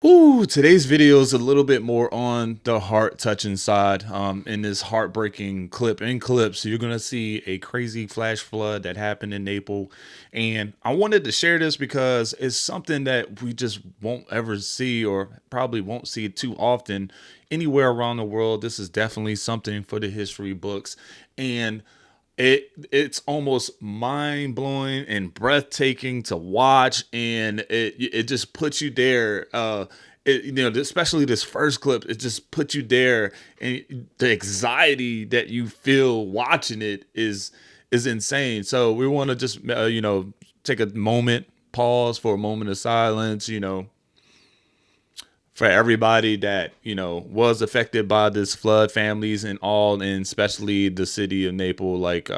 Ooh, today's video is a little bit more on the heart touching side. In this heartbreaking clip. So you're gonna see a crazy flash flood that happened in Naples, and I wanted to share this because it's something that we just won't ever see, or probably won't see too often anywhere around the world. This is definitely something for the history books, and it's almost mind blowing and breathtaking to watch, and it just puts you there. Especially this first clip, it just puts you there, and the anxiety that you feel watching it is insane. So we want to just take a moment, pause for a moment of silence. For everybody that was affected by this flood, families and all, and especially the city of Naples. Like,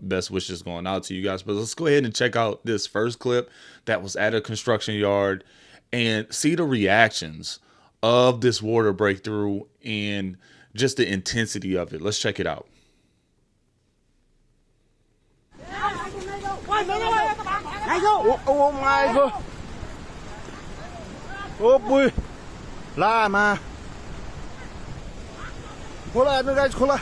best wishes going out to you guys. But let's go ahead and check out this first clip that was at a construction yard and see the reactions of this water breakthrough and just the intensity of it. Let's check it out. Oh my god. Oh boy. La mà. Khola nó guys, khola.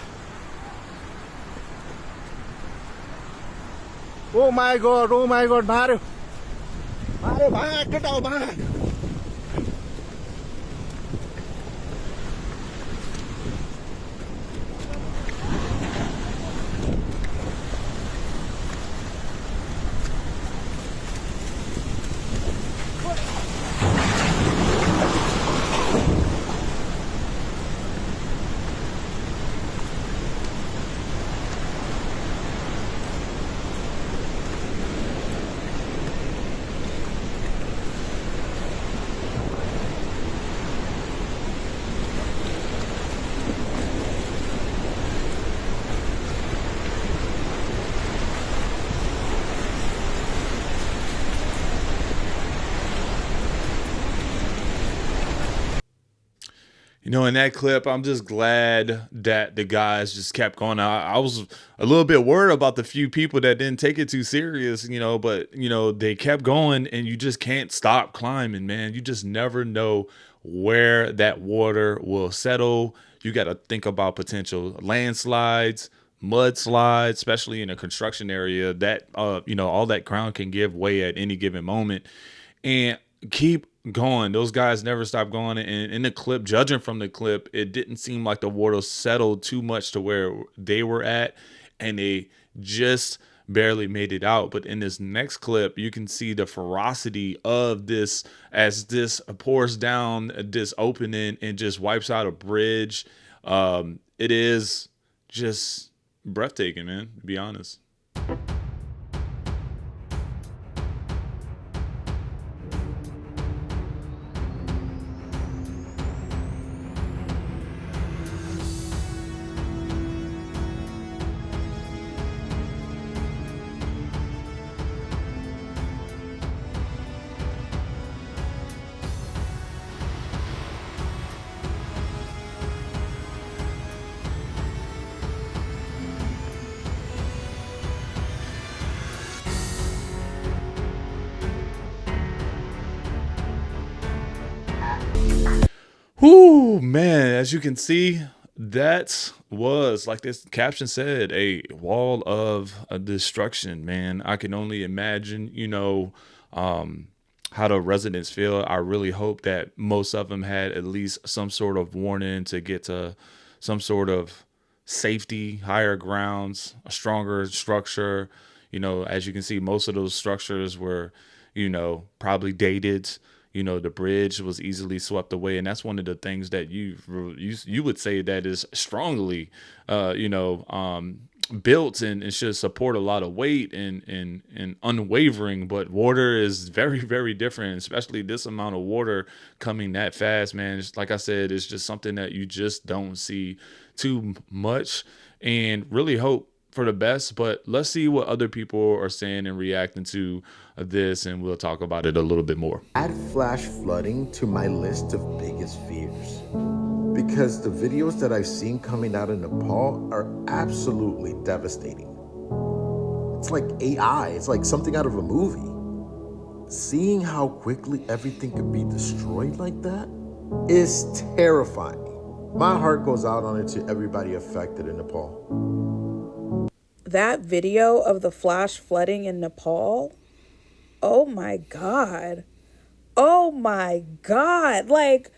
Oh my god, मार्यो. मार्यो भाग केटा भाग. In that clip, I'm just glad that the guys just kept going. I was a little bit worried about the few people that didn't take it too serious, but they kept going, and you just can't stop climbing, man. You just never know where that water will settle. You got to think about potential landslides, mudslides, especially in a construction area that, all that ground can give way at any given moment. And keep going. Those guys never stop going. And in the clip, judging from the clip, it didn't seem like the water settled too much to where they were at, and they just barely made it out. But in this next clip, you can see the ferocity of this as this pours down this opening and just wipes out a bridge. It is just breathtaking, man, to be honest. Whoo, man, as you can see, that was, like this caption said, a wall of destruction, man. I can only imagine, how the residents feel. I really hope that most of them had at least some sort of warning to get to some sort of safety, higher grounds, a stronger structure. As you can see, most of those structures were, probably dated. The bridge was easily swept away, and that's one of the things that you would say that is strongly, built and should support a lot of weight and unwavering. But water is very, very different, especially this amount of water coming that fast, man. It's, like I said, it's just something that you just don't see too much, and really hope for the best. But let's see what other people are saying and reacting to this, and we'll talk about it a little bit more. Add flash flooding to my list of biggest fears, because the videos that I've seen coming out of Nepal are absolutely devastating. It's like AI, it's like something out of a movie. Seeing how quickly everything could be destroyed like that is terrifying. My heart goes out on it to everybody affected in Nepal. That video of the flash flooding in Nepal, oh my God. Oh my God. Like,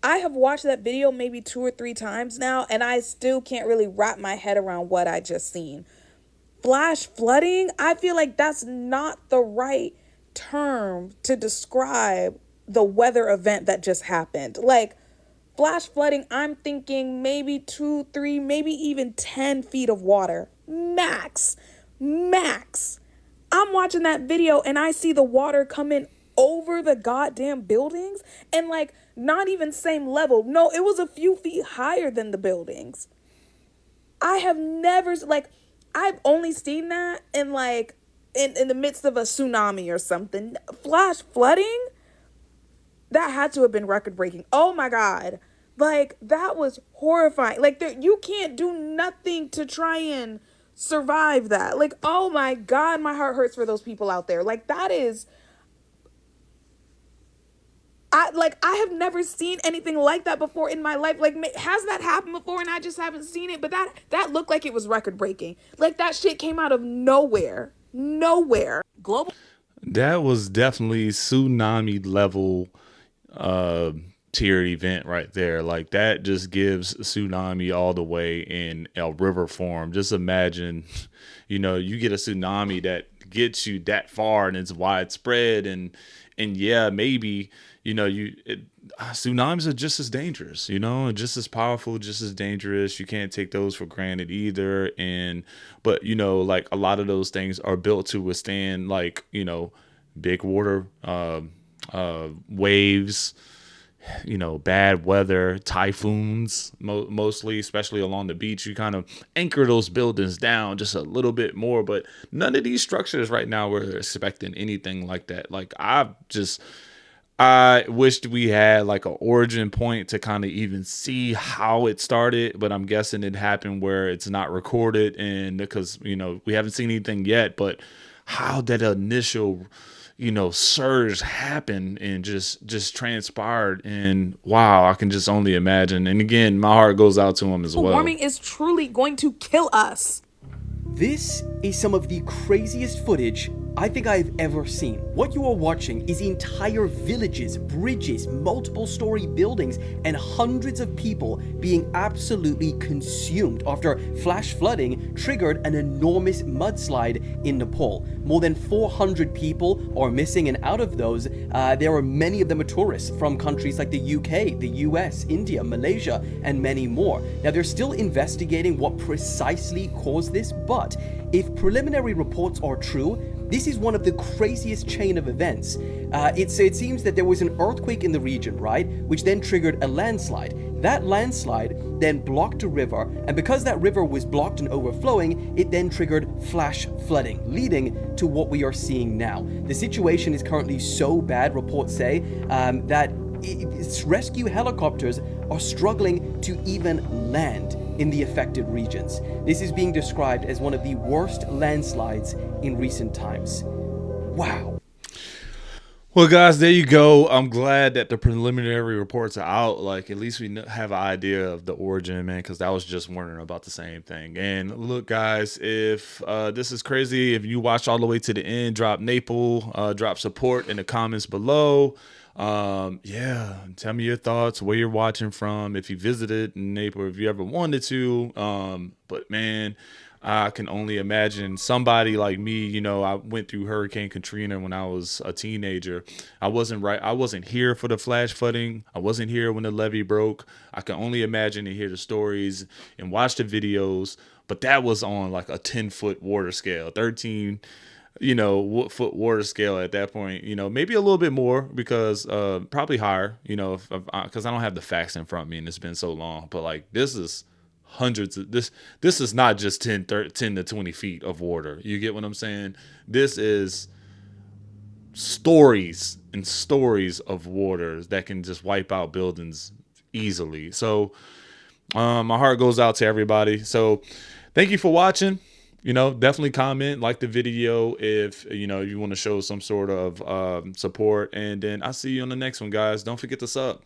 I have watched that video maybe 2 or 3 times now, and I still can't really wrap my head around what I just seen. Flash flooding, I feel like that's not the right term to describe the weather event that just happened. Like, flash flooding, I'm thinking maybe 2, 3, maybe even 10 feet of water. Max. Max. I'm watching that video and I see the water coming over the goddamn buildings and like not even same level. No, it was a few feet higher than the buildings. I have never like I've only seen that in like in the midst of a tsunami or something. Flash flooding? That had to have been record breaking. Oh my God. Like that was horrifying. Like there, you can't do nothing to try and survive that. Like oh my God, my heart hurts for those people out there. Like that is I have never seen anything like that before in my life. Like has that happened before and I just haven't seen it? But that looked like it was record breaking. Like that shit came out of nowhere. Nowhere. Global. That was definitely tsunami level uh tiered event right there. Like that just gives tsunami all the way in a river form. Just imagine, you get a tsunami that gets you that far and it's widespread and yeah, maybe, tsunamis are just as dangerous, just as powerful, just as dangerous. You can't take those for granted either. But like a lot of those things are built to withstand like, big water, waves, bad weather, typhoons, mostly, especially along the beach. You kind of anchor those buildings down just a little bit more, but none of these structures right now were expecting anything like that. Like I wished we had like an origin point to kind of even see how it started, but I'm guessing it happened where it's not recorded, and because we haven't seen anything yet, but how that initial surge happened and just transpired, and wow, I can just only imagine. And again, my heart goes out to him as well. Warming is truly going to kill us. This is some of the craziest footage I think I've ever seen. What you are watching is entire villages, bridges, multiple story buildings, and hundreds of people being absolutely consumed after flash flooding triggered an enormous mudslide in Nepal. More than 400 people are missing, and out of those, there are many of them are tourists from countries like the UK, the US, India, Malaysia, and many more. Now, they're still investigating what precisely caused this, but if preliminary reports are true, this is one of the craziest chain of events. It seems that there was an earthquake in the region, right? Which then triggered a landslide. That landslide then blocked a river, and because that river was blocked and overflowing, it then triggered flash flooding, leading to what we are seeing now. The situation is currently so bad, reports say, that rescue helicopters are struggling to even land in the affected regions. This is being described as one of the worst landslides in recent times. Wow. Well, guys, there you go. I'm glad that the preliminary reports are out. Like, at least we have an idea of the origin, man, because I was just wondering about the same thing. And look, guys, if this is crazy, if you watched all the way to the end, drop Nepal, drop support in the comments below. Yeah, tell me your thoughts, where you're watching from, if you visited Nepal, if you ever wanted to. But man, I can only imagine somebody like me. I went through Hurricane Katrina when I was a teenager. I wasn't here for the flash flooding. I wasn't here when the levee broke. I can only imagine and hear the stories and watch the videos. But that was on like a 10-foot water scale, 13 foot water scale at that point, maybe a little bit more because probably higher, because I don't have the facts in front of me and it's been so long. But like this is hundreds of this is not just 10 to 20 feet of water. You get what I'm saying? This is stories and stories of waters that can just wipe out buildings easily. So my heart goes out to everybody. So thank you for watching. definitely comment, like the video if you want to show some sort of support, and then I'll see you on the next one, guys. Don't forget to sub.